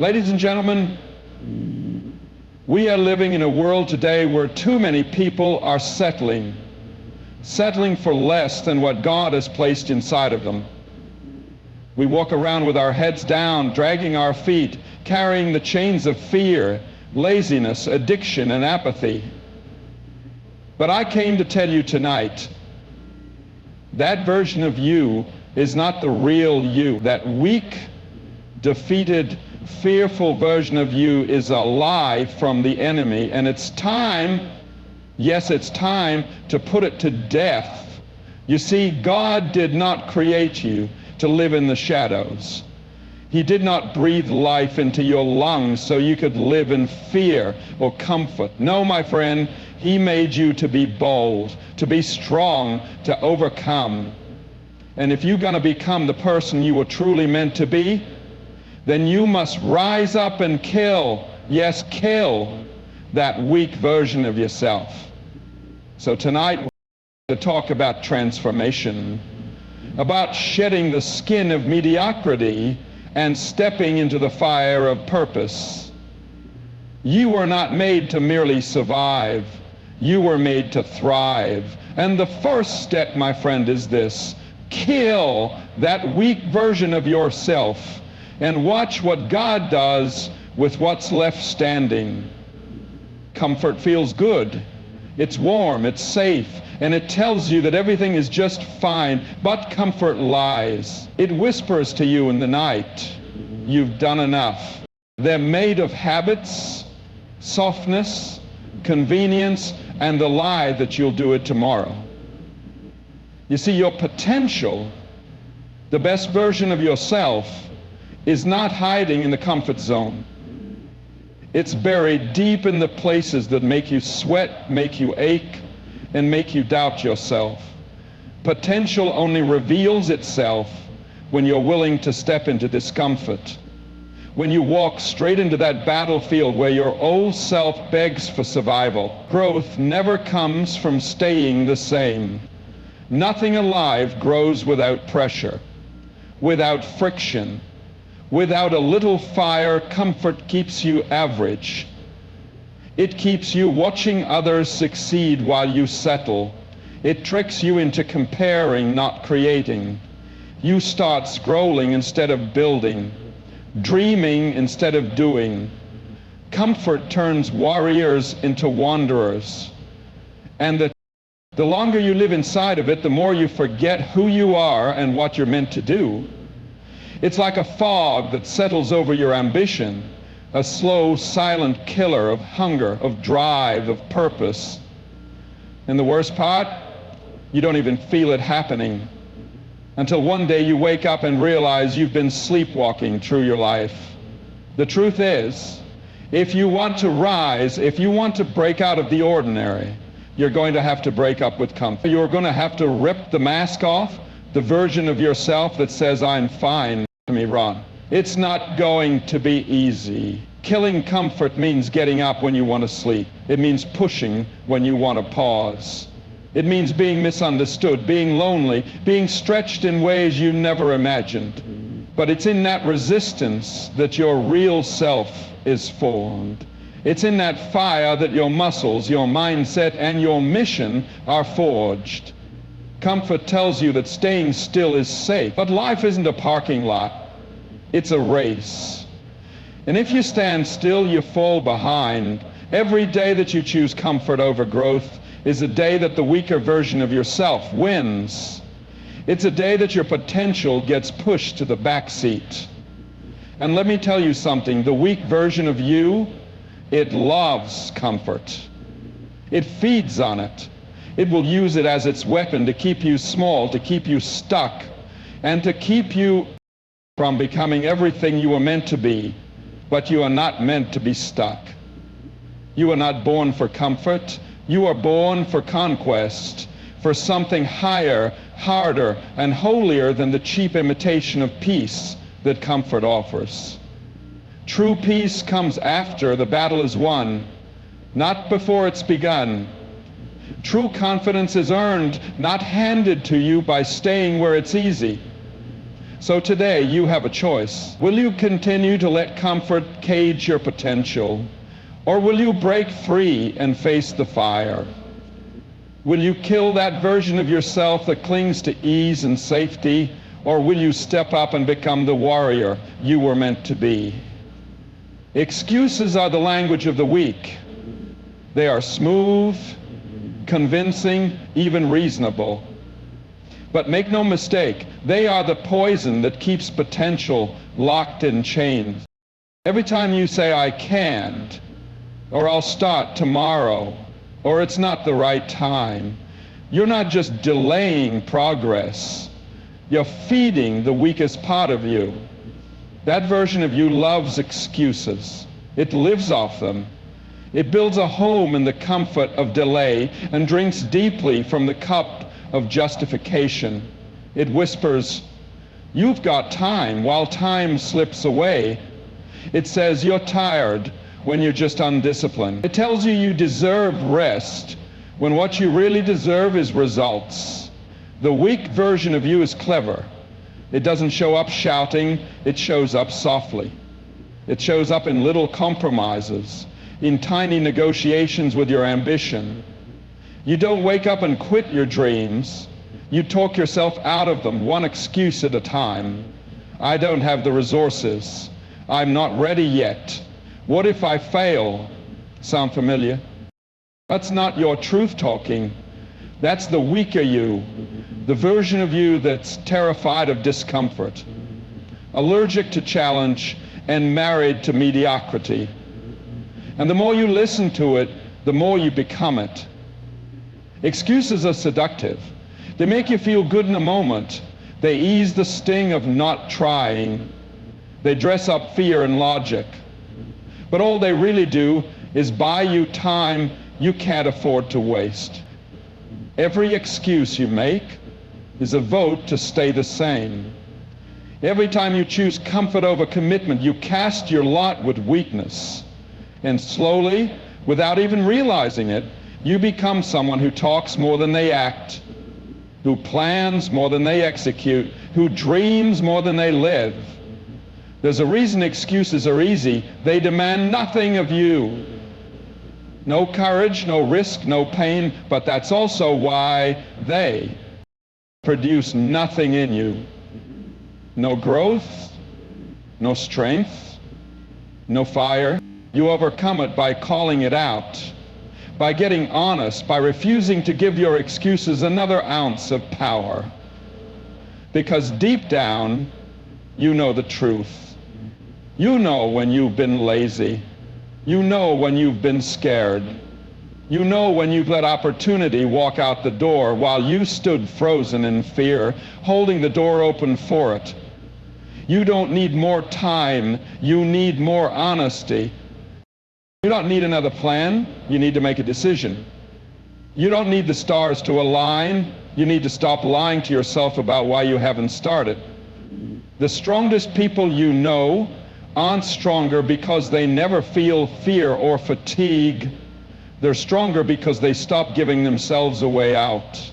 Ladies and gentlemen, we are living in a world today where too many people are settling for less than what God has placed inside of them. We walk around with our heads down, dragging our feet, carrying the chains of fear, laziness, addiction, and apathy. But I came to tell you tonight, that version of you is not the real you. That weak, defeated, fearful version of you is a lie from the enemy, and it's time, yes, it's time to put it to death. You see, God did not create you to live in the shadows. He did not breathe life into your lungs so you could live in fear or comfort. No, my friend, He made you to be bold, to be strong, to overcome. And if you're going to become the person you were truly meant to be, then you must rise up and kill, yes, kill that weak version of yourself. So tonight we're going to talk about transformation, about shedding the skin of mediocrity and stepping into the fire of purpose. You were not made to merely survive. You were made to thrive. And the first step, my friend, is this: kill that weak version of yourself and watch what God does with what's left standing. Comfort feels good. It's warm, it's safe, and it tells you that everything is just fine, but comfort lies. It whispers to you in the night, you've done enough. They're made of habits, softness, convenience, and the lie that you'll do it tomorrow. You see, your potential, the best version of yourself, is not hiding in the comfort zone. It's buried deep in the places that make you sweat, make you ache, and make you doubt yourself. Potential only reveals itself when you're willing to step into discomfort, when you walk straight into that battlefield where your old self begs for survival. Growth never comes from staying the same. Nothing alive grows without pressure, without friction. Without a little fire, comfort keeps you average. It keeps you watching others succeed while you settle. It tricks you into comparing, not creating. You start scrolling instead of building, dreaming instead of doing. Comfort turns warriors into wanderers. And the longer you live inside of it, the more you forget who you are and what you're meant to do. It's like a fog that settles over your ambition, a slow, silent killer of hunger, of drive, of purpose. And the worst part, you don't even feel it happening until one day you wake up and realize you've been sleepwalking through your life. The truth is, if you want to rise, if you want to break out of the ordinary, you're going to have to break up with comfort. You're going to have to rip the mask off, the version of yourself that says, I'm fine. Me run. It's not going to be easy. Killing comfort means getting up when you want to sleep. It means pushing when you want to pause. It means being misunderstood, being lonely, being stretched in ways you never imagined. But it's in that resistance that your real self is formed. It's in that fire that your muscles, your mindset, and your mission are forged. Comfort tells you that staying still is safe, but life isn't a parking lot. It's a race. And if you stand still, you fall behind. Every day that you choose comfort over growth is a day that the weaker version of yourself wins. It's a day that your potential gets pushed to the back seat. And let me tell you something, the weak version of you, it loves comfort. It feeds on it. It will use it as its weapon to keep you small, to keep you stuck, and to keep you from becoming everything you were meant to be. But you are not meant to be stuck. You are not born for comfort. You are born for conquest, for something higher, harder, and holier than the cheap imitation of peace that comfort offers. True peace comes after the battle is won, not before it's begun. True confidence is earned, not handed to you by staying where it's easy. So today you have a choice. Will you continue to let comfort cage your potential, or will you break free and face the fire? Will you kill that version of yourself that clings to ease and safety, or will you step up and become the warrior you were meant to be? Excuses are the language of the weak. They are smooth, convincing, even reasonable. But make no mistake, they are the poison that keeps potential locked in chains. Every time you say, I can't, or I'll start tomorrow, or it's not the right time, you're not just delaying progress, you're feeding the weakest part of you. That version of you loves excuses. It lives off them. It builds a home in the comfort of delay and drinks deeply from the cup of justification. It whispers, you've got time, while time slips away. It says you're tired when you're just undisciplined. It tells you you deserve rest when what you really deserve is results. The weak version of you is clever. It doesn't show up shouting, it shows up softly. It shows up in little compromises, in tiny negotiations with your ambition. You don't wake up and quit your dreams. You talk yourself out of them, one excuse at a time. I don't have the resources. I'm not ready yet. What if I fail? Sound familiar? That's not your truth talking. That's the weaker you, the version of you that's terrified of discomfort, allergic to challenge, and married to mediocrity. And the more you listen to it, the more you become it. Excuses are seductive. They make you feel good in a moment. They ease the sting of not trying. They dress up fear and logic. But all they really do is buy you time you can't afford to waste. Every excuse you make is a vote to stay the same. Every time you choose comfort over commitment, you cast your lot with weakness. And slowly, without even realizing it, you become someone who talks more than they act, who plans more than they execute, who dreams more than they live. There's a reason excuses are easy. They demand nothing of you. No courage, no risk, no pain, but that's also why they produce nothing in you. No growth, no strength, no fire. You overcome it by calling it out, by getting honest, by refusing to give your excuses another ounce of power. Because deep down, you know the truth. You know when you've been lazy. You know when you've been scared. You know when you've let opportunity walk out the door while you stood frozen in fear, holding the door open for it. You don't need more time. You need more honesty. You don't need another plan. You need to make a decision. You don't need the stars to align. You need to stop lying to yourself about why you haven't started. The strongest people you know aren't stronger because they never feel fear or fatigue. They're stronger because they stop giving themselves a way out.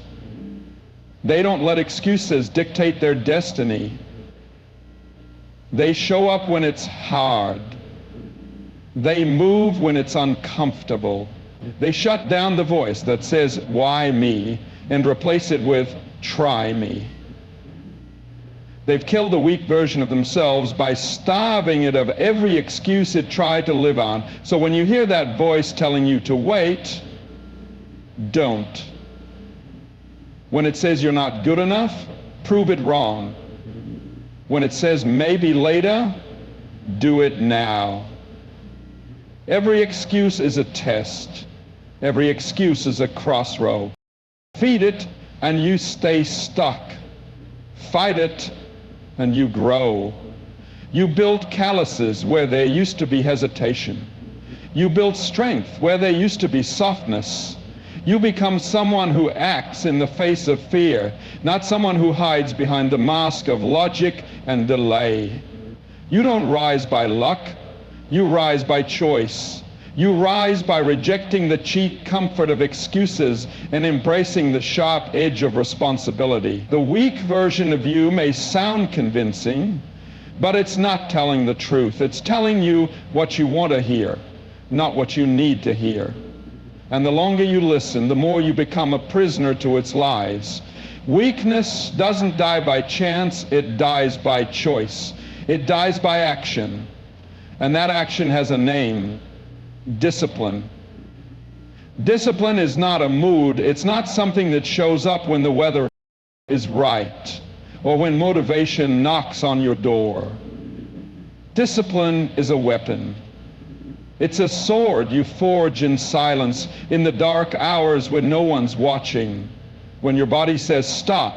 They don't let excuses dictate their destiny. They show up when it's hard. They move when it's uncomfortable. They shut down the voice that says, why me, and replace it with, try me. They've killed the weak version of themselves by starving it of every excuse it tried to live on. So when you hear that voice telling you to wait, don't. When it says you're not good enough, prove it wrong. When it says maybe later, do it now. Every excuse is a test. Every excuse is a crossroad. Feed it and you stay stuck. Fight it and you grow. You build calluses where there used to be hesitation. You build strength where there used to be softness. You become someone who acts in the face of fear, not someone who hides behind the mask of logic and delay. You don't rise by luck. You rise by choice. You rise by rejecting the cheap comfort of excuses and embracing the sharp edge of responsibility. The weak version of you may sound convincing, but it's not telling the truth. It's telling you what you want to hear, not what you need to hear. And the longer you listen, the more you become a prisoner to its lies. Weakness doesn't die by chance, it dies by choice. It dies by action. And that action has a name: discipline. Discipline is not a mood. It's not something that shows up when the weather is right or when motivation knocks on your door. Discipline is a weapon. It's a sword you forge in silence, in the dark hours when no one's watching, when your body says stop,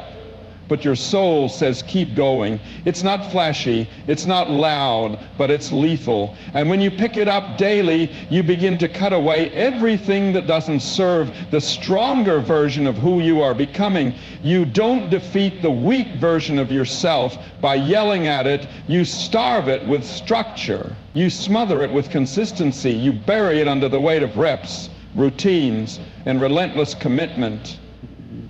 but your soul says keep going. It's not flashy, it's not loud, but it's lethal. And when you pick it up daily, you begin to cut away everything that doesn't serve the stronger version of who you are becoming. You don't defeat the weak version of yourself by yelling at it. You starve it with structure. You smother it with consistency. You bury it under the weight of reps, routines, and relentless commitment.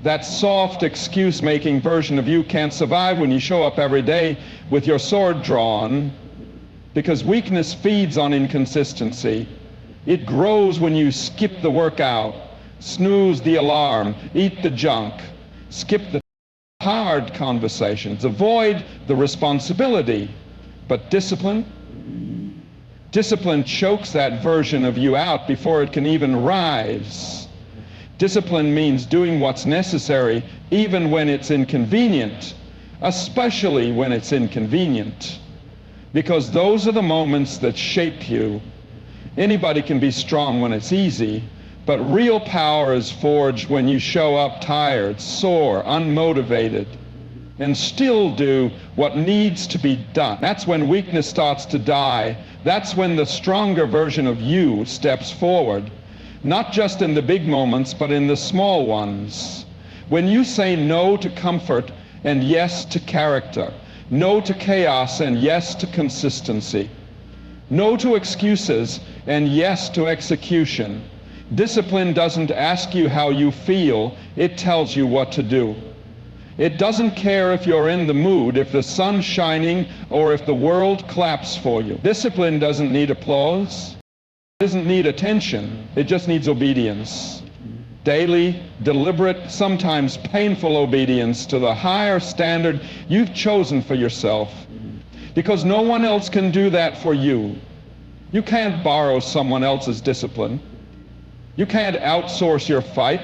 That soft excuse-making version of you can't survive when you show up every day with your sword drawn, because weakness feeds on inconsistency. It grows when you skip the workout, snooze the alarm, eat the junk, skip the hard conversations, avoid the responsibility. But discipline chokes that version of you out before it can even rise. Discipline means doing what's necessary even when it's inconvenient, especially when it's inconvenient, because those are the moments that shape you. Anybody can be strong when it's easy, but real power is forged when you show up tired, sore, unmotivated, and still do what needs to be done. That's when weakness starts to die. That's when the stronger version of you steps forward. Not just in the big moments, but in the small ones. When you say no to comfort and yes to character, no to chaos and yes to consistency, no to excuses and yes to execution. Discipline doesn't ask you how you feel, it tells you what to do. It doesn't care if you're in the mood, if the sun's shining, or if the world claps for you. Discipline doesn't need applause. It doesn't need attention, it just needs obedience. Daily, deliberate, sometimes painful obedience to the higher standard you've chosen for yourself. Because no one else can do that for you. You can't borrow someone else's discipline. You can't outsource your fight.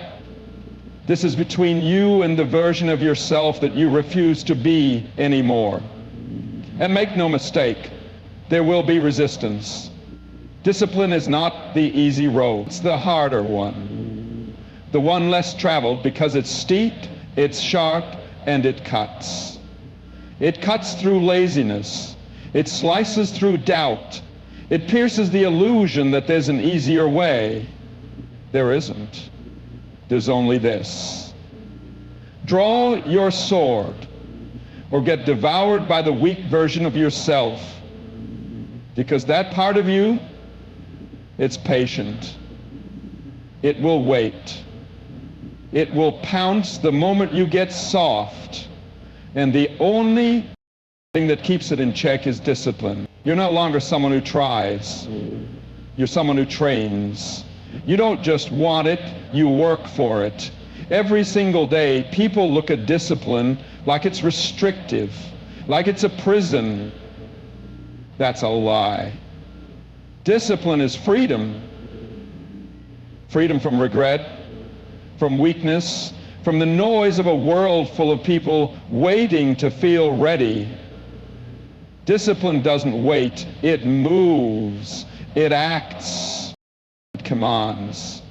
This is between you and the version of yourself that you refuse to be anymore. And make no mistake, there will be resistance. Discipline is not the easy road, it's the harder one. The one less traveled because it's steep, it's sharp, and it cuts. It cuts through laziness. It slices through doubt. It pierces the illusion that there's an easier way. There isn't. There's only this. Draw your sword or get devoured by the weak version of yourself, because that part of you, it's patient. It will wait. It will pounce the moment you get soft. And the only thing that keeps it in check is discipline. You're no longer someone who tries. You're someone who trains. You don't just want it, you work for it. Every single day, people look at discipline like it's restrictive, like it's a prison. That's a lie. Discipline is freedom. Freedom from regret, from weakness, from the noise of a world full of people waiting to feel ready. Discipline doesn't wait, it moves, it acts, it commands.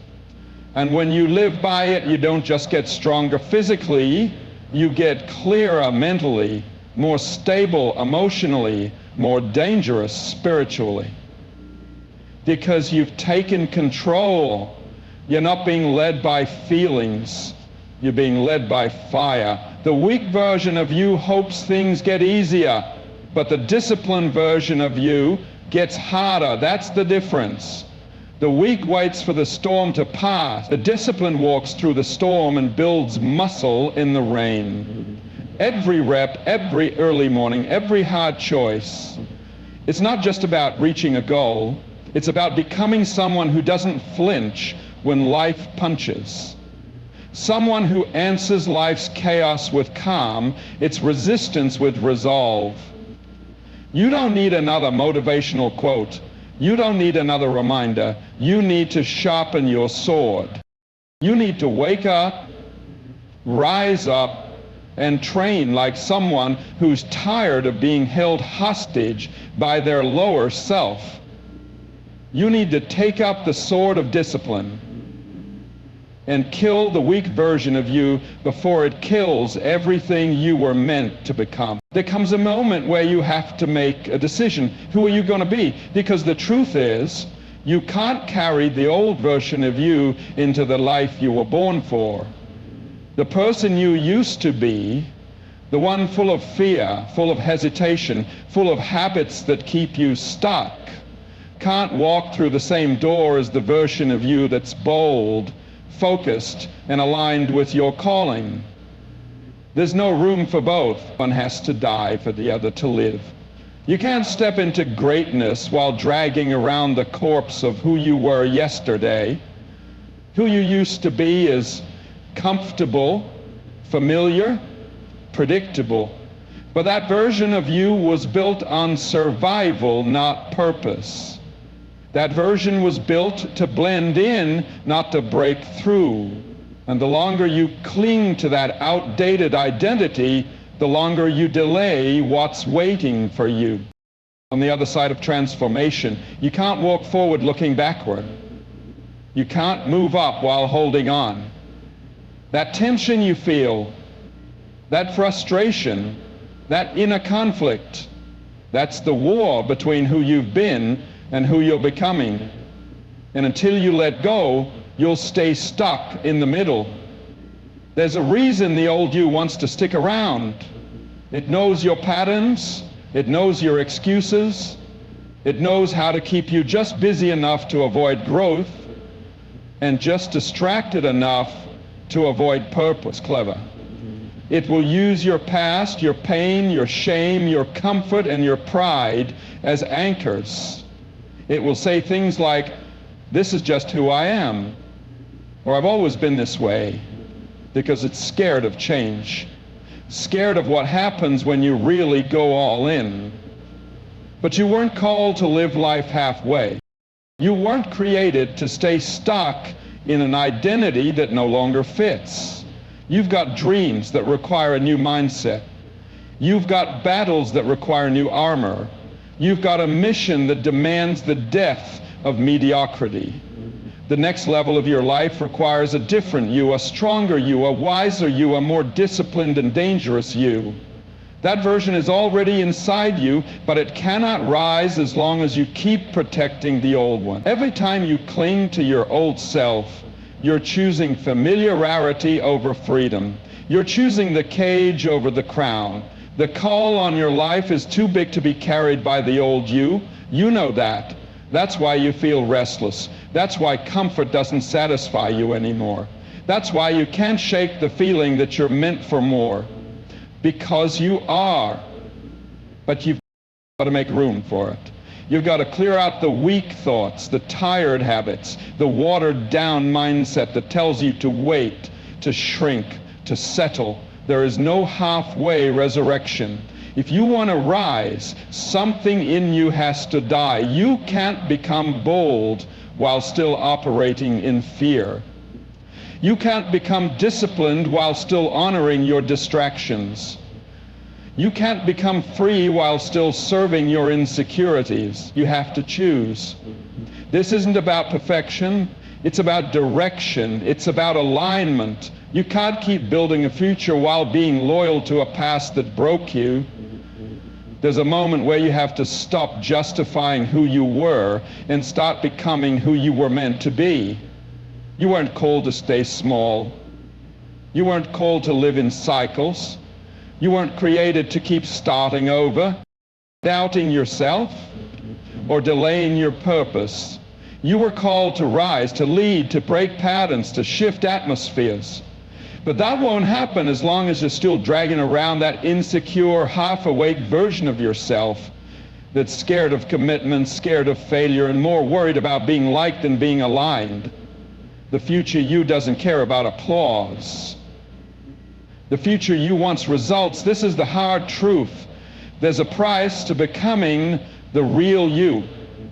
And when you live by it, you don't just get stronger physically, you get clearer mentally, more stable emotionally, more dangerous spiritually. Because you've taken control. You're not being led by feelings. You're being led by fire. The weak version of you hopes things get easier, but the disciplined version of you gets harder. That's the difference. The weak waits for the storm to pass. The disciplined walks through the storm and builds muscle in the rain. Every rep, every early morning, every hard choice. It's not just about reaching a goal. It's about becoming someone who doesn't flinch when life punches. Someone who answers life's chaos with calm, its resistance with resolve. You don't need another motivational quote. You don't need another reminder. You need to sharpen your sword. You need to wake up, rise up, and train like someone who's tired of being held hostage by their lower self. You need to take up the sword of discipline and kill the weak version of you before it kills everything you were meant to become. There comes a moment where you have to make a decision. Who are you going to be? Because the truth is, you can't carry the old version of you into the life you were born for. The person you used to be, the one full of fear, full of hesitation, full of habits that keep you stuck, can't walk through the same door as the version of you that's bold, focused, and aligned with your calling. There's no room for both. One has to die for the other to live. You can't step into greatness while dragging around the corpse of who you were yesterday. Who you used to be is comfortable, familiar, predictable. But that version of you was built on survival, not purpose. That version was built to blend in, not to break through. And the longer you cling to that outdated identity, the longer you delay what's waiting for you. On the other side of transformation, you can't walk forward looking backward. You can't move up while holding on. That tension you feel, that frustration, that inner conflict, that's the war between who you've been and who you're becoming. And until you let go, you'll stay stuck in the middle. There's a reason the old you wants to stick around. It knows your patterns, it knows your excuses, it knows how to keep you just busy enough to avoid growth and just distracted enough to avoid purpose. Clever. It will use your past, your pain, your shame, your comfort, and your pride as anchors. It will say things like, this is just who I am, or I've always been this way, because it's scared of change, scared of what happens when you really go all in. But you weren't called to live life halfway. You weren't created to stay stuck in an identity that no longer fits. You've got dreams that require a new mindset. You've got battles that require new armor. You've got a mission that demands the death of mediocrity. The next level of your life requires a different you, a stronger you, a wiser you, a more disciplined and dangerous you. That version is already inside you, but it cannot rise as long as you keep protecting the old one. Every time you cling to your old self, you're choosing familiarity over freedom. You're choosing the cage over the crown. The call on your life is too big to be carried by the old you. You know that. That's why you feel restless. That's why comfort doesn't satisfy you anymore. That's why you can't shake the feeling that you're meant for more. Because you are. But you've got to make room for it. You've got to clear out the weak thoughts, the tired habits, the watered down mindset that tells you to wait, to shrink, to settle. There is no halfway resurrection. If you want to rise, something in you has to die. You can't become bold while still operating in fear. You can't become disciplined while still honoring your distractions. You can't become free while still serving your insecurities. You have to choose. This isn't about perfection. It's about direction. It's about alignment. You can't keep building a future while being loyal to a past that broke you. There's a moment where you have to stop justifying who you were and start becoming who you were meant to be. You weren't called to stay small. You weren't called to live in cycles. You weren't created to keep starting over, doubting yourself, or delaying your purpose. You were called to rise, to lead, to break patterns, to shift atmospheres. But that won't happen as long as you're still dragging around that insecure, half-awake version of yourself that's scared of commitment, scared of failure, and more worried about being liked than being aligned. The future you doesn't care about applause. The future you wants results. This is the hard truth. There's a price to becoming the real you.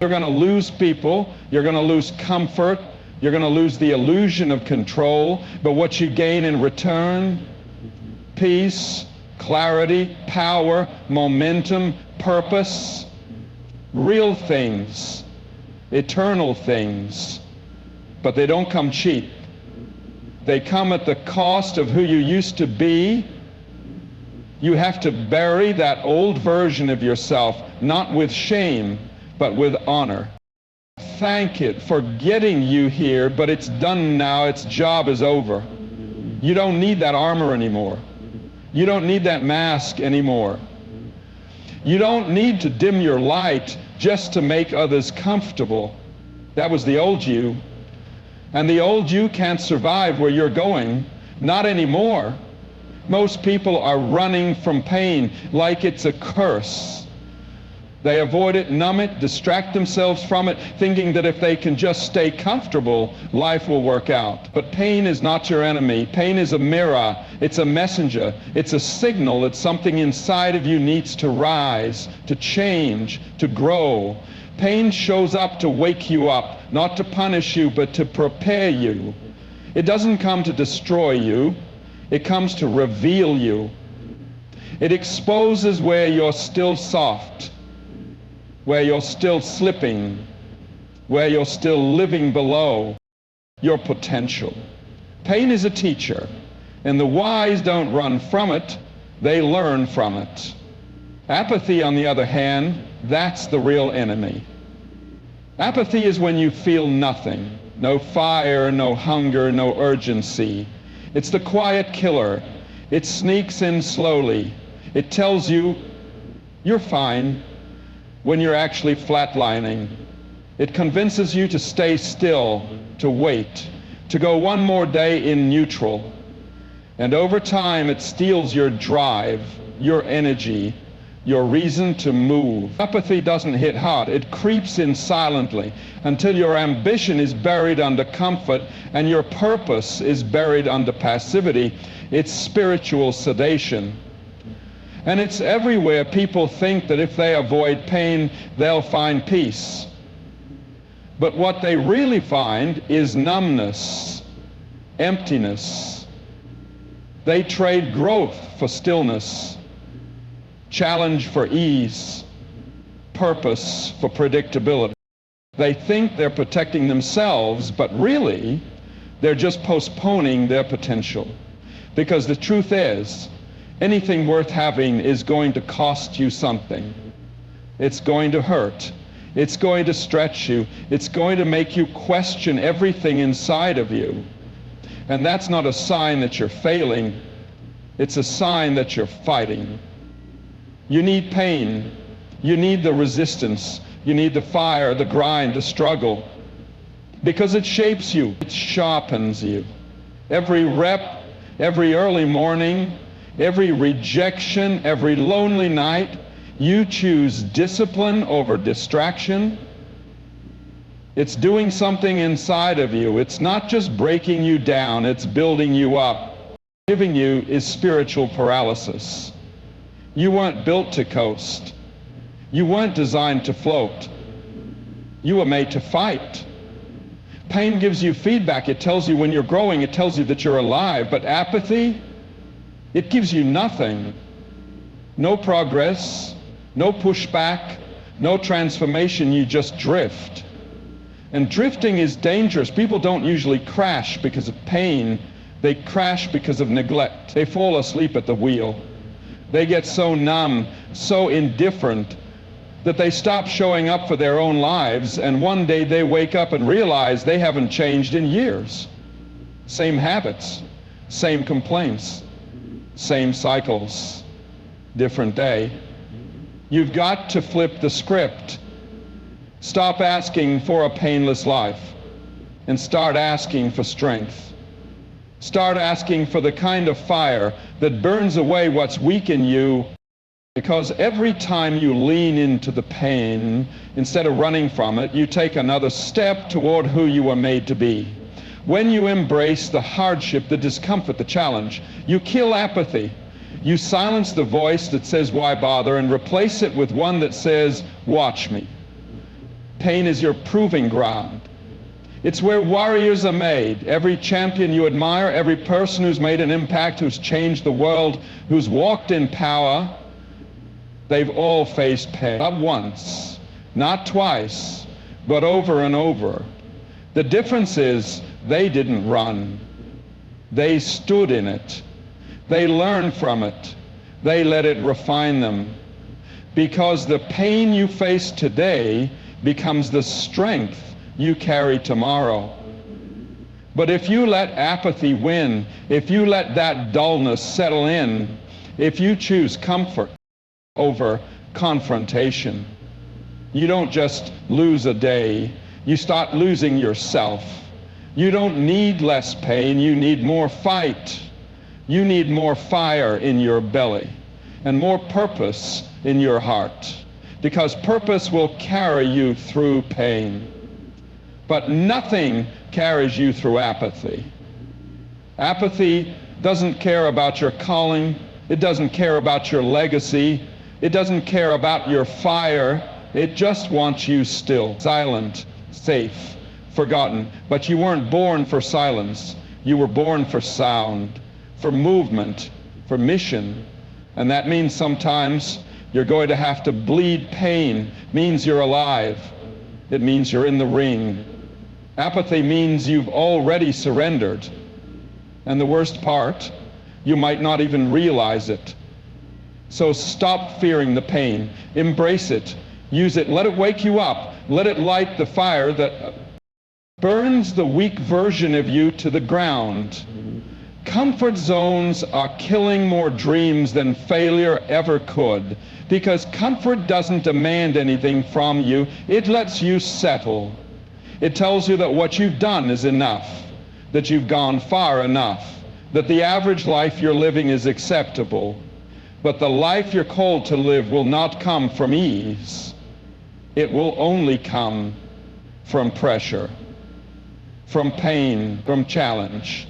You're going to lose people. You're going to lose comfort. You're going to lose the illusion of control. But what you gain in return, peace, clarity, power, momentum, purpose, real things, eternal things. But they don't come cheap. They come at the cost of who you used to be. You have to bury that old version of yourself, not with shame, but with honor. Thank it for getting you here, but it's done now. Its job is over. You don't need that armor anymore. You don't need that mask anymore. You don't need to dim your light just to make others comfortable. That was the old you. And the old you can't survive where you're going. Not anymore. Most people are running from pain like it's a curse. They avoid it, numb it, distract themselves from it, thinking that if they can just stay comfortable, life will work out. But pain is not your enemy. Pain is a mirror. It's a messenger. It's a signal that something inside of you needs to rise, to change, to grow. Pain shows up to wake you up, not to punish you, but to prepare you. It doesn't come to destroy you. It comes to reveal you. It exposes where you're still soft, where you're still slipping, where you're still living below your potential. Pain is a teacher, and the wise don't run from it, they learn from it. Apathy, on the other hand, that's the real enemy. Apathy is when you feel nothing, no fire, no hunger, no urgency. It's the quiet killer. It sneaks in slowly. It tells you you're fine when you're actually flatlining. It convinces you to stay still, to wait, to go one more day in neutral. And over time, it steals your drive, your energy, your reason to move. Apathy doesn't hit hard. It creeps in silently until your ambition is buried under comfort and your purpose is buried under passivity. It's spiritual sedation. And it's everywhere. People think that if they avoid pain, they'll find peace. But what they really find is numbness, emptiness. They trade growth for stillness, challenge for ease, purpose for predictability. They think they're protecting themselves, but really, they're just postponing their potential. Because the truth is, anything worth having is going to cost you something. It's going to hurt. It's going to stretch you. It's going to make you question everything inside of you. And that's not a sign that you're failing. It's a sign that you're fighting. You need pain. You need the resistance. You need the fire, the grind, the struggle. Because it shapes you. It sharpens you. Every rep, every early morning, every rejection, every lonely night, you choose discipline over distraction. It's doing something inside of you. It's not just breaking you down, it's building you up. Giving you is spiritual paralysis. You weren't built to coast. You weren't designed to float. You were made to fight. Pain gives you feedback. It tells you when you're growing. It tells you that you're alive. But apathy, it gives you nothing. No progress, no pushback, no transformation. You just drift. And drifting is dangerous. People don't usually crash because of pain. They crash because of neglect. They fall asleep at the wheel. They get so numb, so indifferent, that they stop showing up for their own lives, and one day they wake up and realize they haven't changed in years. Same habits, same complaints, same cycles, different day. You've got to flip the script. Stop asking for a painless life and start asking for strength. Start asking for the kind of fire that burns away what's weak in you, because every time you lean into the pain, instead of running from it, you take another step toward who you were made to be. When you embrace the hardship, the discomfort, the challenge, you kill apathy. You silence the voice that says, why bother, and replace it with one that says, watch me. Pain is your proving ground. It's where warriors are made. Every champion you admire, every person who's made an impact, who's changed the world, who's walked in power, they've all faced pain. Not once, not twice, but over and over. The difference is they didn't run. They stood in it. They learned from it. They let it refine them. Because the pain you face today becomes the strength you carry tomorrow. But if you let apathy win, if you let that dullness settle in, if you choose comfort over confrontation, you don't just lose a day, you start losing yourself. You don't need less pain, you need more fight. You need more fire in your belly and more purpose in your heart, because purpose will carry you through pain. But nothing carries you through apathy. Apathy doesn't care about your calling. It doesn't care about your legacy. It doesn't care about your fire. It just wants you still, silent, safe, forgotten. But you weren't born for silence. You were born for sound, for movement, for mission. And that means sometimes you're going to have to bleed pain. It means you're alive. It means you're in the ring. Apathy means you've already surrendered. And the worst part, you might not even realize it. So stop fearing the pain. Embrace it. Use it. Let it wake you up. Let it light the fire that burns the weak version of you to the ground. Comfort zones are killing more dreams than failure ever could, because comfort doesn't demand anything from you. It lets you settle. It tells you that what you've done is enough, that you've gone far enough, that the average life you're living is acceptable. But the life you're called to live will not come from ease. It will only come from pressure, from pain, from challenge.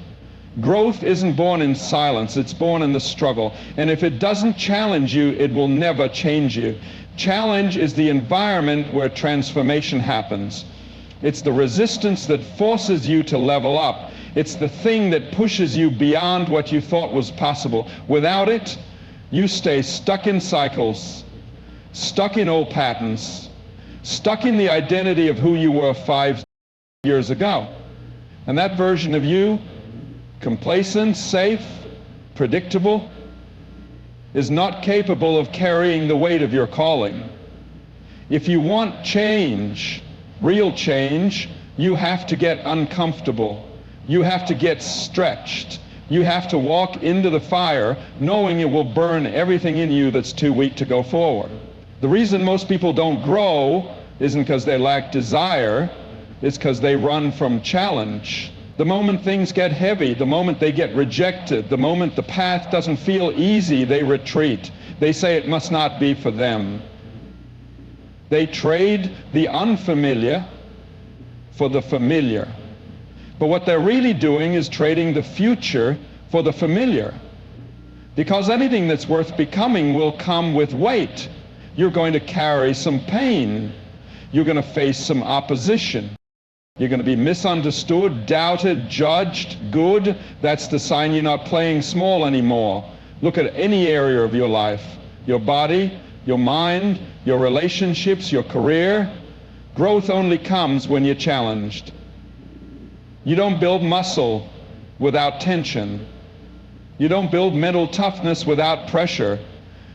Growth isn't born in silence, it's born in the struggle. And if it doesn't challenge you, it will never change you. Challenge is the environment where transformation happens. It's the resistance that forces you to level up. It's the thing that pushes you beyond what you thought was possible. Without it, you stay stuck in cycles, stuck in old patterns, stuck in the identity of who you were 5 years ago. And that version of you, complacent, safe, predictable, is not capable of carrying the weight of your calling. If you want change, real change, you have to get uncomfortable. You have to get stretched. You have to walk into the fire knowing it will burn everything in you that's too weak to go forward. The reason most people don't grow isn't because they lack desire, it's because they run from challenge. The moment things get heavy, the moment they get rejected, the moment the path doesn't feel easy, they retreat. They say it must not be for them. They trade the unfamiliar for the familiar. But what they're really doing is trading the future for the familiar. Because anything that's worth becoming will come with weight. You're going to carry some pain. You're going to face some opposition. You're going to be misunderstood, doubted, judged. Good, that's the sign you're not playing small anymore. Look at any area of your life. Your body, your mind, your relationships, your career. Growth only comes when you're challenged. You don't build muscle without tension. You don't build mental toughness without pressure.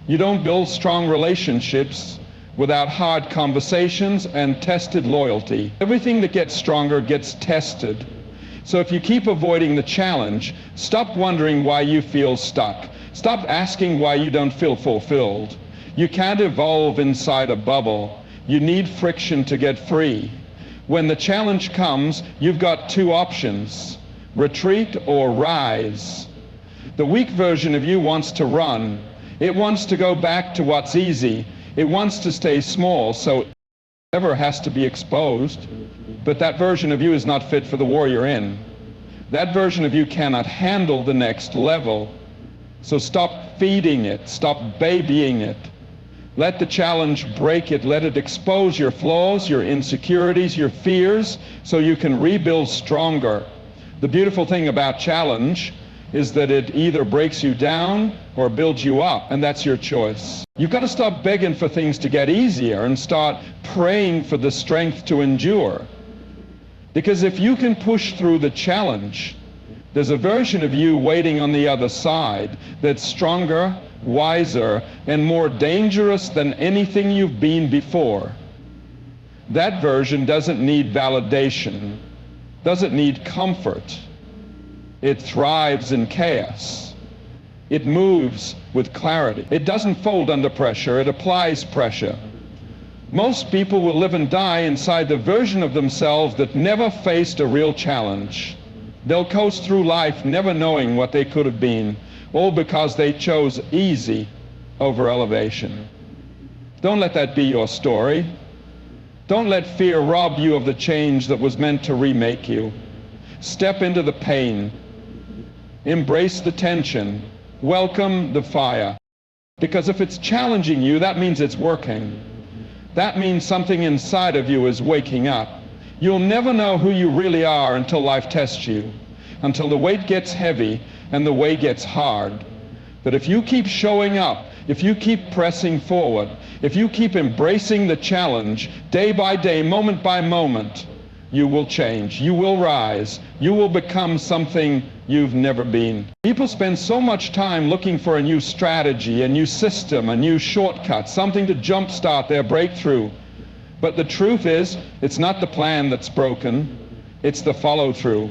You don't build strong relationships without hard conversations and tested loyalty. Everything that gets stronger gets tested. So if you keep avoiding the challenge, stop wondering why you feel stuck. Stop asking why you don't feel fulfilled. You can't evolve inside a bubble. You need friction to get free. When the challenge comes, you've got two options: retreat or rise. The weak version of you wants to run. It wants to go back to what's easy. It wants to stay small, so it never has to be exposed. But that version of you is not fit for the war you're in. That version of you cannot handle the next level. So stop feeding it. Stop babying it. Let the challenge break it. Let it expose your flaws, your insecurities, your fears, so you can rebuild stronger. The beautiful thing about challenge is that it either breaks you down or builds you up, and that's your choice. You've got to stop begging for things to get easier and start praying for the strength to endure. Because if you can push through the challenge, there's a version of you waiting on the other side that's stronger, wiser, and more dangerous than anything you've been before. That version doesn't need validation, doesn't need comfort. It thrives in chaos. It moves with clarity. It doesn't fold under pressure, it applies pressure. Most people will live and die inside the version of themselves that never faced a real challenge. They'll coast through life never knowing what they could have been, all because they chose easy over elevation. Don't let that be your story. Don't let fear rob you of the change that was meant to remake you. Step into the pain. Embrace the tension. Welcome the fire. Because if it's challenging you, that means it's working. That means something inside of you is waking up. You'll never know who you really are until life tests you, until the weight gets heavy and the way gets hard. But if you keep showing up, if you keep pressing forward, if you keep embracing the challenge day by day, moment by moment, you will change, you will rise, you will become something you've never been. People spend so much time looking for a new strategy, a new system, a new shortcut, something to jumpstart their breakthrough. But the truth is, it's not the plan that's broken, it's the follow-through.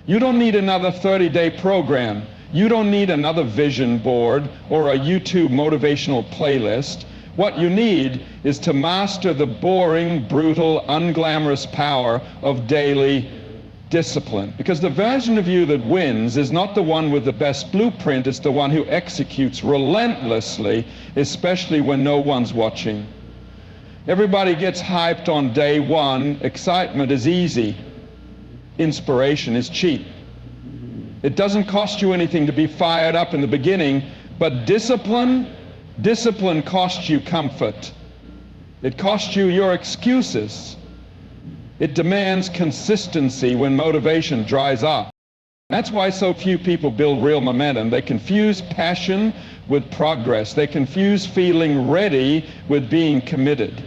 You don't need another 30-day program. You don't need another vision board or a YouTube motivational playlist. What you need is to master the boring, brutal, unglamorous power of daily discipline. Because the version of you that wins is not the one with the best blueprint, it's the one who executes relentlessly, especially when no one's watching. Everybody gets hyped on day one. Excitement is easy. Inspiration is cheap. It doesn't cost you anything to be fired up in the beginning, but discipline costs you comfort. It costs you your excuses. It demands consistency when motivation dries up. That's why so few people build real momentum. They confuse passion with progress. They confuse feeling ready with being committed.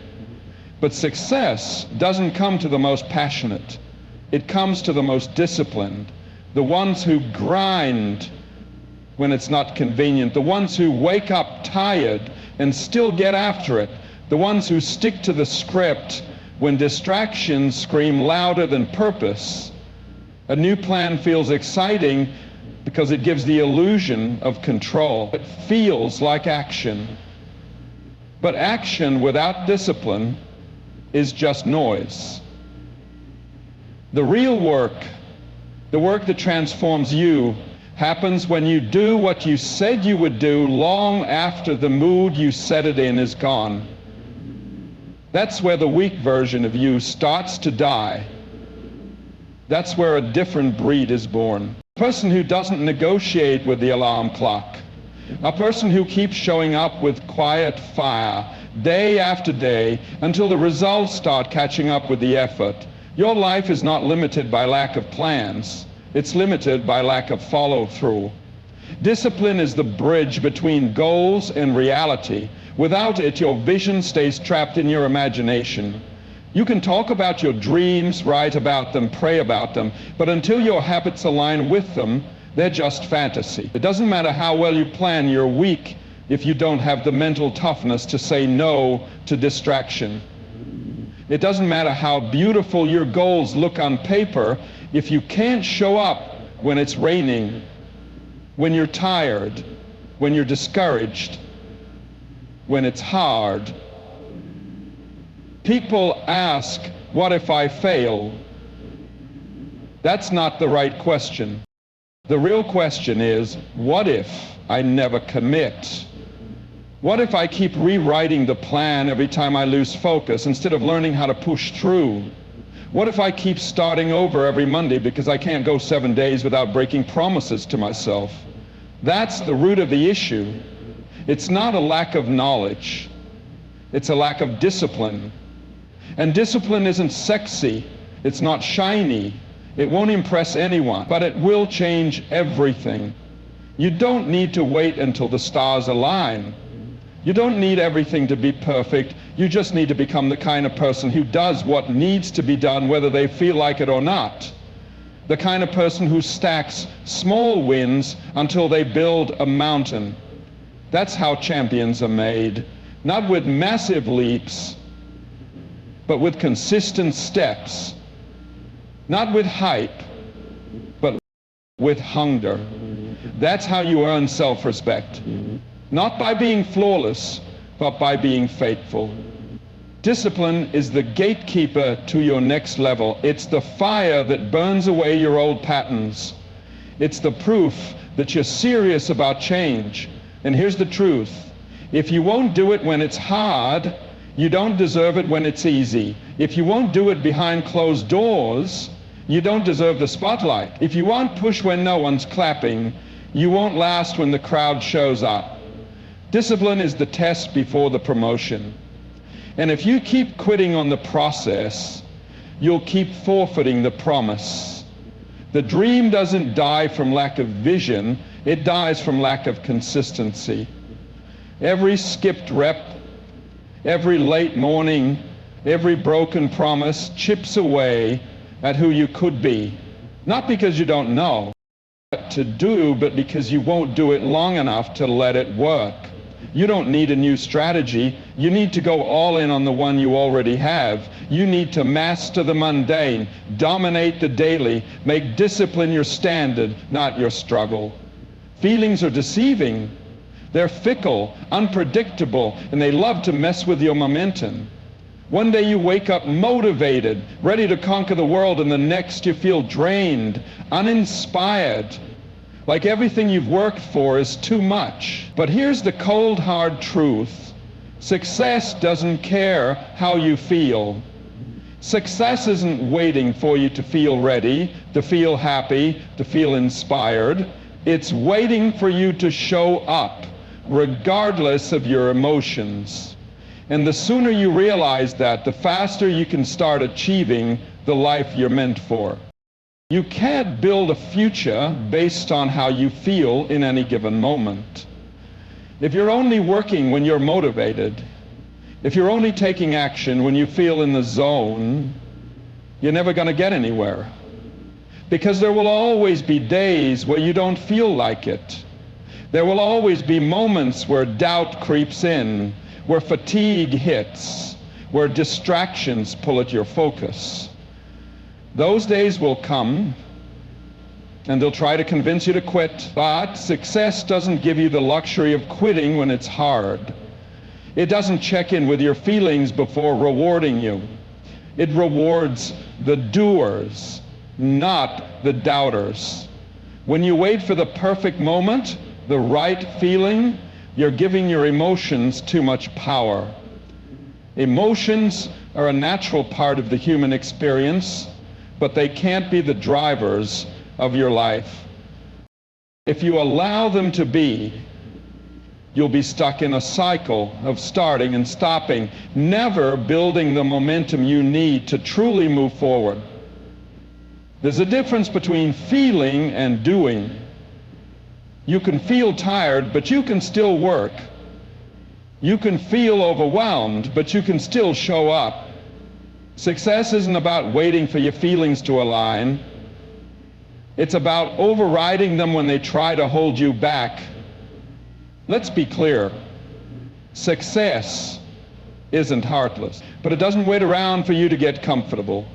But success doesn't come to the most passionate. It comes to the most disciplined, the ones who grind when it's not convenient, the ones who wake up tired and still get after it, the ones who stick to the script when distractions scream louder than purpose. A new plan feels exciting because it gives the illusion of control. It feels like action. But action without discipline is just noise. The real work, the work that transforms you, happens when you do what you said you would do long after the mood you set it in is gone. That's where the weak version of you starts to die. That's where a different breed is born. A person who doesn't negotiate with the alarm clock. A person who keeps showing up with quiet fire day after day until the results start catching up with the effort. Your life is not limited by lack of plans. It's limited by lack of follow-through. Discipline is the bridge between goals and reality. Without it, your vision stays trapped in your imagination. You can talk about your dreams, write about them, pray about them, but until your habits align with them, they're just fantasy. It doesn't matter how well you plan, you're weak if you don't have the mental toughness to say no to distraction. It doesn't matter how beautiful your goals look on paper if you can't show up when it's raining, when you're tired, when you're discouraged, when it's hard. People ask, what if I fail? That's not the right question. The real question is, what if I never commit? What if I keep rewriting the plan every time I lose focus instead of learning how to push through? What if I keep starting over every Monday because I can't go 7 days without breaking promises to myself? That's the root of the issue. It's not a lack of knowledge. It's a lack of discipline. And discipline isn't sexy. It's not shiny. It won't impress anyone, but it will change everything. You don't need to wait until the stars align. You don't need everything to be perfect. You just need to become the kind of person who does what needs to be done, whether they feel like it or not. The kind of person who stacks small wins until they build a mountain. That's how champions are made. Not with massive leaps, but with consistent steps. Not with hype, but with hunger. That's how you earn self-respect. Not by being flawless, but by being faithful. Discipline is the gatekeeper to your next level. It's the fire that burns away your old patterns. It's the proof that you're serious about change. And here's the truth. If you won't do it when it's hard, you don't deserve it when it's easy. If you won't do it behind closed doors, you don't deserve the spotlight. If you won't push when no one's clapping, you won't last when the crowd shows up. Discipline is the test before the promotion. And if you keep quitting on the process, you'll keep forfeiting the promise. The dream doesn't die from lack of vision, it dies from lack of consistency. Every skipped rep, every late morning, every broken promise chips away at who you could be. Not because you don't know what to do, but because you won't do it long enough to let it work. You don't need a new strategy. You need to go all in on the one you already have. You need to master the mundane, dominate the daily, make discipline your standard, not your struggle. Feelings are deceiving. They're fickle, unpredictable, and they love to mess with your momentum. One day you wake up motivated, ready to conquer the world, and the next you feel drained, uninspired, like everything you've worked for is too much. But here's the cold, hard truth. Success doesn't care how you feel. Success isn't waiting for you to feel ready, to feel happy, to feel inspired. It's waiting for you to show up, regardless of your emotions. And the sooner you realize that, the faster you can start achieving the life you're meant for. You can't build a future based on how you feel in any given moment. If you're only working when you're motivated, if you're only taking action when you feel in the zone, you're never going to get anywhere. Because there will always be days where you don't feel like it. There will always be moments where doubt creeps in, where fatigue hits, where distractions pull at your focus. Those days will come, and they'll try to convince you to quit, but success doesn't give you the luxury of quitting when it's hard. It doesn't check in with your feelings before rewarding you. It rewards the doers, not the doubters. When you wait for the perfect moment, the right feeling, you're giving your emotions too much power. Emotions are a natural part of the human experience, but they can't be the drivers of your life. If you allow them to be, you'll be stuck in a cycle of starting and stopping, never building the momentum you need to truly move forward. There's a difference between feeling and doing. You can feel tired, but you can still work. You can feel overwhelmed, but you can still show up. Success isn't about waiting for your feelings to align. It's about overriding them when they try to hold you back. Let's be clear. Success isn't heartless, but it doesn't wait around for you to get comfortable.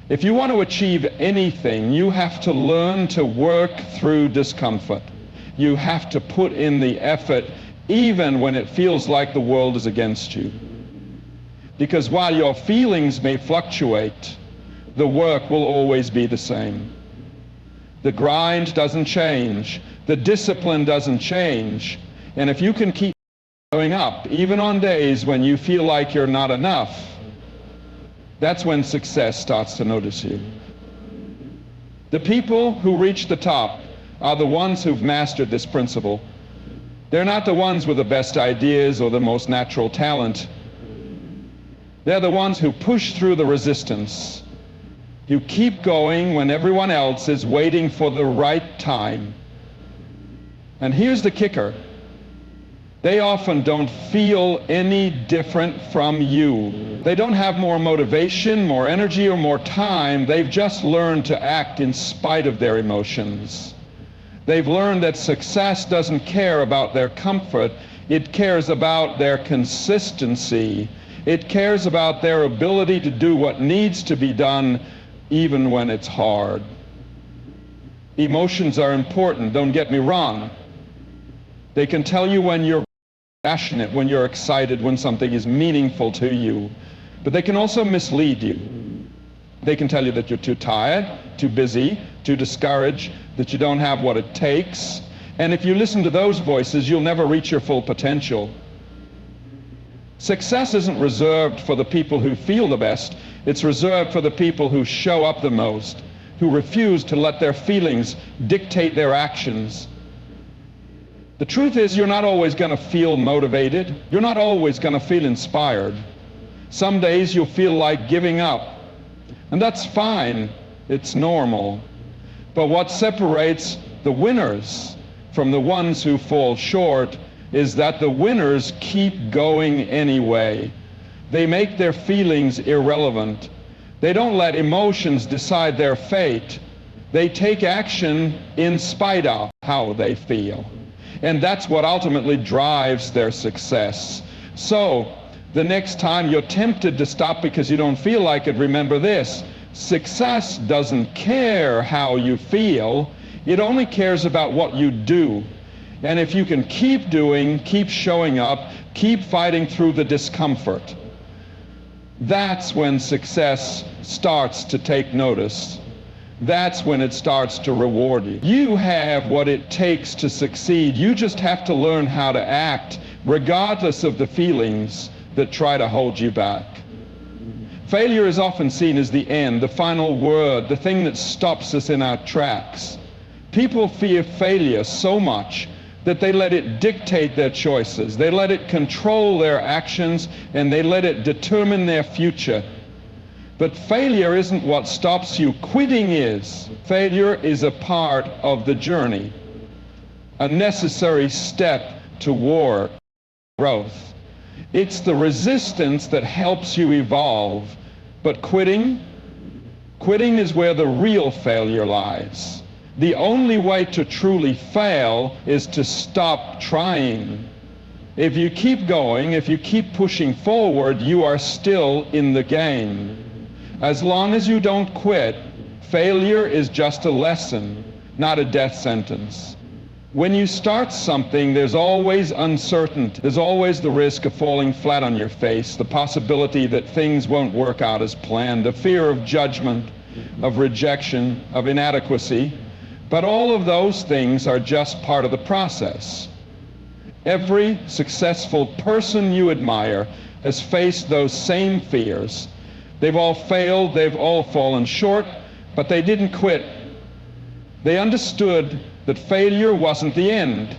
If you want to achieve anything, you have to learn to work through discomfort. You have to put in the effort even when it feels like the world is against you. Because while your feelings may fluctuate, the work will always be the same. The grind doesn't change. The discipline doesn't change. And if you can keep going up, even on days when you feel like you're not enough, that's when success starts to notice you. The people who reach the top are the ones who've mastered this principle. They're not the ones with the best ideas or the most natural talent. They're the ones who push through the resistance. You keep going when everyone else is waiting for the right time. And here's the kicker. They often don't feel any different from you. They don't have more motivation, more energy, or more time. They've just learned to act in spite of their emotions. They've learned that success doesn't care about their comfort. It cares about their consistency. It cares about their ability to do what needs to be done even when it's hard. Emotions are important, don't get me wrong. They can tell you when you're passionate, when you're excited, when something is meaningful to you. But they can also mislead you. They can tell you that you're too tired, too busy, too discouraged, that you don't have what it takes. And if you listen to those voices, you'll never reach your full potential. Success isn't reserved for the people who feel the best. It's reserved for the people who show up the most, who refuse to let their feelings dictate their actions. The truth is, you're not always going to feel motivated. You're not always going to feel inspired. Some days you'll feel like giving up. And that's fine. It's normal. But what separates the winners from the ones who fall short is that the winners keep going anyway. They make their feelings irrelevant. They don't let emotions decide their fate. They take action in spite of how they feel. And that's what ultimately drives their success. So, the next time you're tempted to stop because you don't feel like it, remember this: success doesn't care how you feel. It only cares about what you do. And if you can keep doing, keep showing up, keep fighting through the discomfort, that's when success starts to take notice. That's when it starts to reward you. You have what it takes to succeed. You just have to learn how to act regardless of the feelings that try to hold you back. Failure is often seen as the end, the final word, the thing that stops us in our tracks. People fear failure so much that they let it dictate their choices, they let it control their actions, and they let it determine their future. But failure isn't what stops you. Quitting is. Failure is a part of the journey, a necessary step toward growth. It's the resistance that helps you evolve. But quitting is where the real failure lies. The only way to truly fail is to stop trying. If you keep going, if you keep pushing forward, you are still in the game. As long as you don't quit, failure is just a lesson, not a death sentence. When you start something, there's always uncertainty. There's always the risk of falling flat on your face, the possibility that things won't work out as planned, the fear of judgment, of rejection, of inadequacy. But all of those things are just part of the process. Every successful person you admire has faced those same fears. They've all failed, they've all fallen short, but they didn't quit. They understood that failure wasn't the end.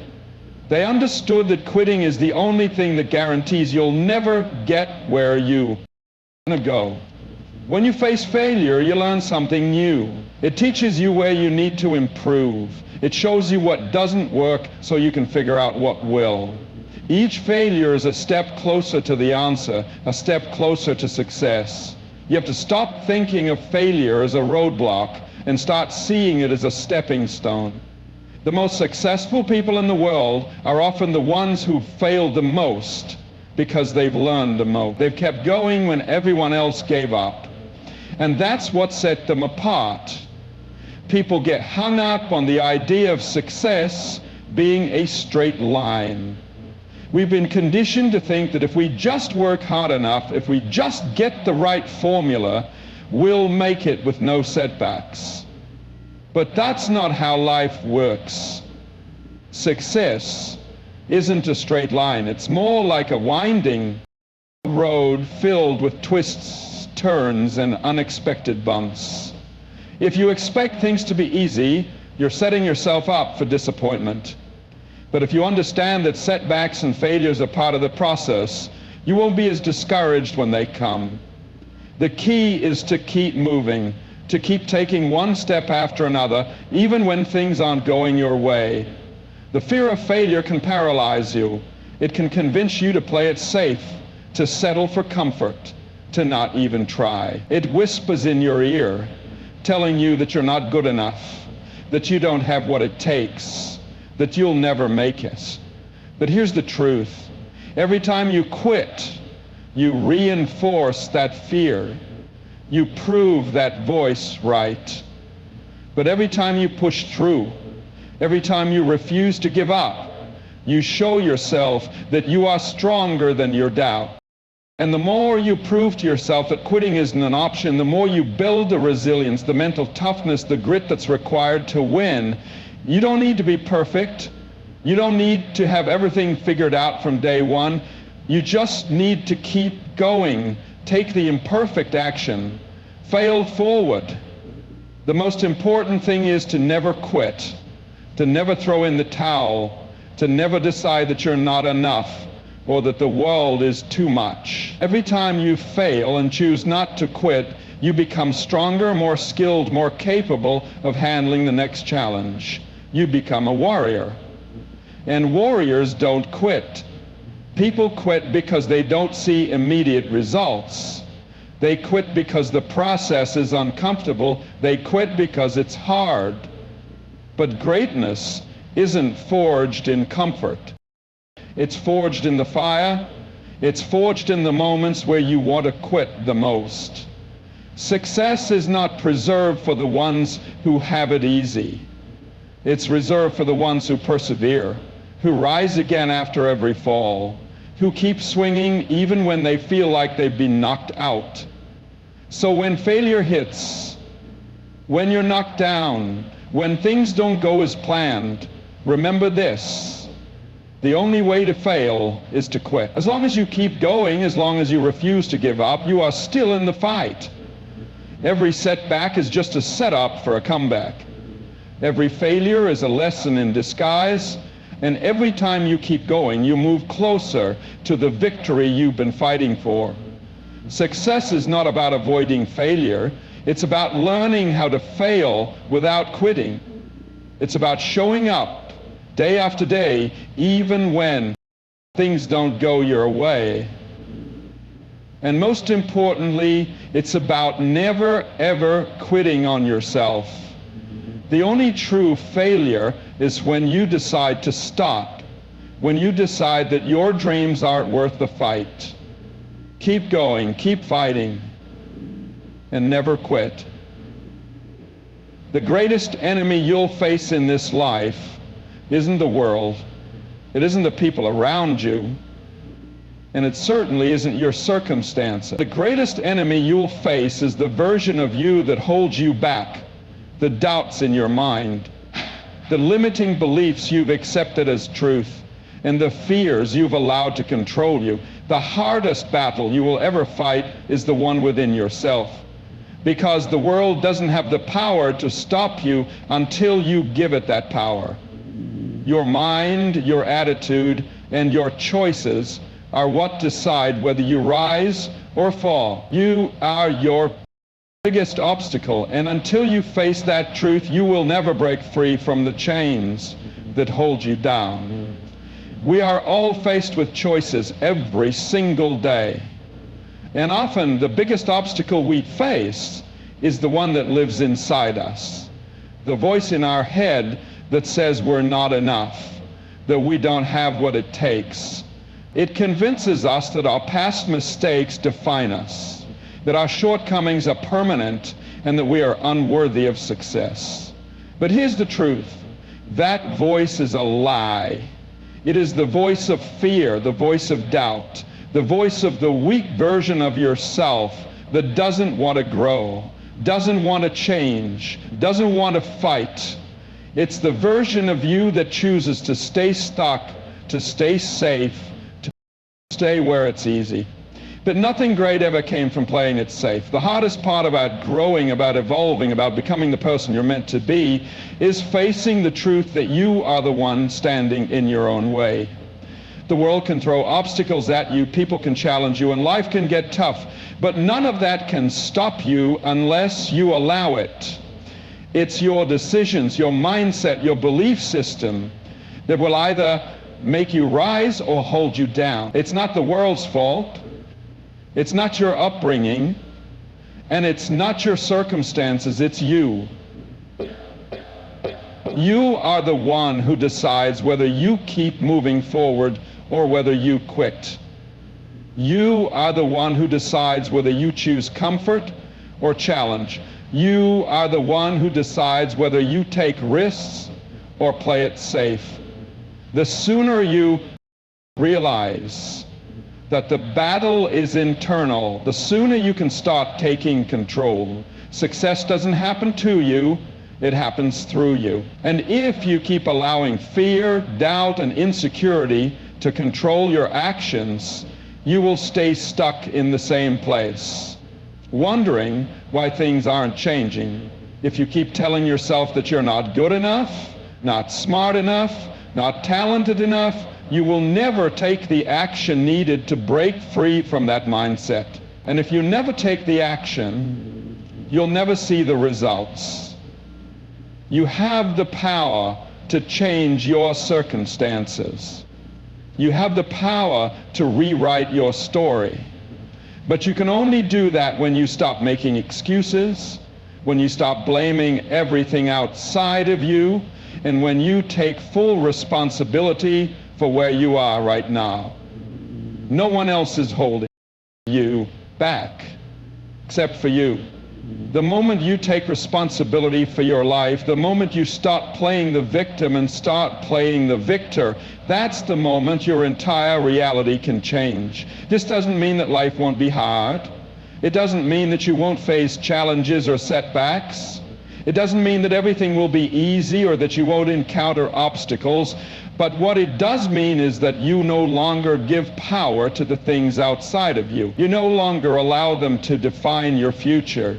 They understood that quitting is the only thing that guarantees you'll never get where you want to go. When you face failure, you learn something new. It teaches you where you need to improve. It shows you what doesn't work so you can figure out what will. Each failure is a step closer to the answer, a step closer to success. You have to stop thinking of failure as a roadblock and start seeing it as a stepping stone. The most successful people in the world are often the ones who failed the most because they've learned the most. They've kept going when everyone else gave up. And that's what set them apart. People get hung up on the idea of success being a straight line. We've been conditioned to think that if we just work hard enough, if we just get the right formula, we'll make it with no setbacks. But that's not how life works. Success isn't a straight line. It's more like a winding road filled with twists, turns, and unexpected bumps. If you expect things to be easy, you're setting yourself up for disappointment. But if you understand that setbacks and failures are part of the process, you won't be as discouraged when they come. The key is to keep moving, to keep taking one step after another, even when things aren't going your way. The fear of failure can paralyze you. It can convince you to play it safe, to settle for comfort, to not even try. It whispers in your ear, telling you that you're not good enough, that you don't have what it takes, that you'll never make it. But here's the truth. Every time you quit, you reinforce that fear. You prove that voice right. But every time you push through, every time you refuse to give up, you show yourself that you are stronger than your doubt. And the more you prove to yourself that quitting isn't an option, the more you build the resilience, the mental toughness, the grit that's required to win. You don't need to be perfect. You don't need to have everything figured out from day one. You just need to keep going. Take the imperfect action. Fail forward. The most important thing is to never quit, to never throw in the towel, to never decide that you're not enough, or that the world is too much. Every time you fail and choose not to quit, you become stronger, more skilled, more capable of handling the next challenge. You become a warrior. And warriors don't quit. People quit because they don't see immediate results. They quit because the process is uncomfortable. They quit because it's hard. But greatness isn't forged in comfort. It's forged in the fire. It's forged in the moments where you want to quit the most. Success is not preserved for the ones who have it easy. It's reserved for the ones who persevere, who rise again after every fall, who keep swinging even when they feel like they've been knocked out. So when failure hits, when you're knocked down, when things don't go as planned, remember this. The only way to fail is to quit. As long as you keep going, as long as you refuse to give up, you are still in the fight. Every setback is just a setup for a comeback. Every failure is a lesson in disguise, and every time you keep going, you move closer to the victory you've been fighting for. Success is not about avoiding failure. It's about learning how to fail without quitting. It's about showing up day after day, even when things don't go your way. And most importantly, it's about never ever quitting on yourself. The only true failure is when you decide to stop, when you decide that your dreams aren't worth the fight. Keep going, keep fighting, and never quit. The greatest enemy you'll face in this life isn't the world, it isn't the people around you, and it certainly isn't your circumstances. The greatest enemy you'll face is the version of you that holds you back, the doubts in your mind, the limiting beliefs you've accepted as truth, and the fears you've allowed to control you. The hardest battle you will ever fight is the one within yourself, because the world doesn't have the power to stop you until you give it that power. Your mind, your attitude, and your choices are what decide whether you rise or fall. You are your biggest obstacle, and until you face that truth, you will never break free from the chains that hold you down. We are all faced with choices every single day, and often the biggest obstacle we face is the one that lives inside us, the voice in our head that says we're not enough, that we don't have what it takes. It convinces us that our past mistakes define us, that our shortcomings are permanent, and that we are unworthy of success. But here's the truth. That voice is a lie. It is the voice of fear, the voice of doubt, the voice of the weak version of yourself that doesn't want to grow, doesn't want to change, doesn't want to fight. It's the version of you that chooses to stay stuck, to stay safe, to stay where it's easy. But nothing great ever came from playing it safe. The hardest part about growing, about evolving, about becoming the person you're meant to be is facing the truth that you are the one standing in your own way. The world can throw obstacles at you, people can challenge you, and life can get tough. But none of that can stop you unless you allow it. It's your decisions, your mindset, your belief system that will either make you rise or hold you down. It's not the world's fault. It's not your upbringing, and it's not your circumstances, it's you. You are the one who decides whether you keep moving forward or whether you quit. You are the one who decides whether you choose comfort or challenge. You are the one who decides whether you take risks or play it safe. The sooner you realize that the battle is internal, the sooner you can start taking control. Success doesn't happen to you, it happens through you. And if you keep allowing fear, doubt, and insecurity to control your actions, you will stay stuck in the same place, wondering why things aren't changing. If you keep telling yourself that you're not good enough, not smart enough, not talented enough, you will never take the action needed to break free from that mindset. And if you never take the action, you'll never see the results. You have the power to change your circumstances. You have the power to rewrite your story. But you can only do that when you stop making excuses, when you stop blaming everything outside of you, and when you take full responsibility for where you are right now. No one else is holding you back except for you. The moment you take responsibility for your life, the moment you stop playing the victim and start playing the victor, that's the moment your entire reality can change. This doesn't mean that life won't be hard. It doesn't mean that you won't face challenges or setbacks. It doesn't mean that everything will be easy or that you won't encounter obstacles. But what it does mean is that you no longer give power to the things outside of you. You no longer allow them to define your future.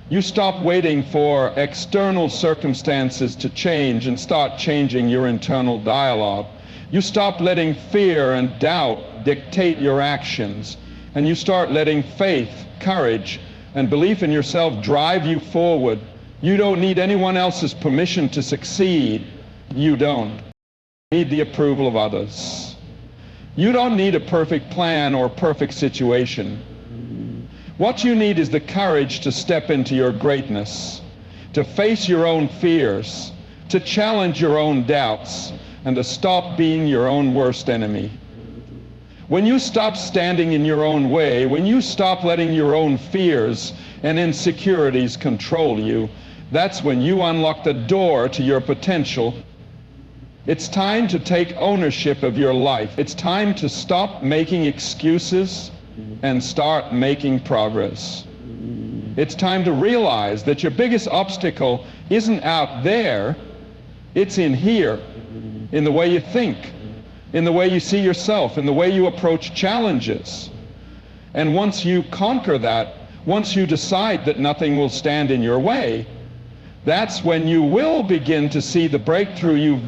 You stop waiting for external circumstances to change and start changing your internal dialogue. You stop letting fear and doubt dictate your actions, and you start letting faith, courage, and belief in yourself drive you forward. You don't need anyone else's permission to succeed. You don't need the approval of others. You don't need a perfect plan or perfect situation. What you need is the courage to step into your greatness, to face your own fears, to challenge your own doubts, and to stop being your own worst enemy. When you stop standing in your own way, when you stop letting your own fears and insecurities control you, that's when you unlock the door to your potential. It's time to take ownership of your life. It's time to stop making excuses and start making progress. It's time to realize that your biggest obstacle isn't out there, it's in here, in the way you think, in the way you see yourself, in the way you approach challenges. And once you conquer that, once you decide that nothing will stand in your way, that's when you will begin to see the breakthrough you've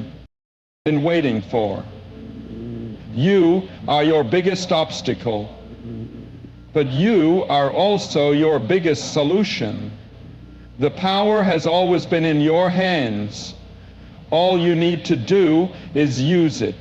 been waiting for. You are your biggest obstacle, but you are also your biggest solution. The power has always been in your hands. All you need to do is use it.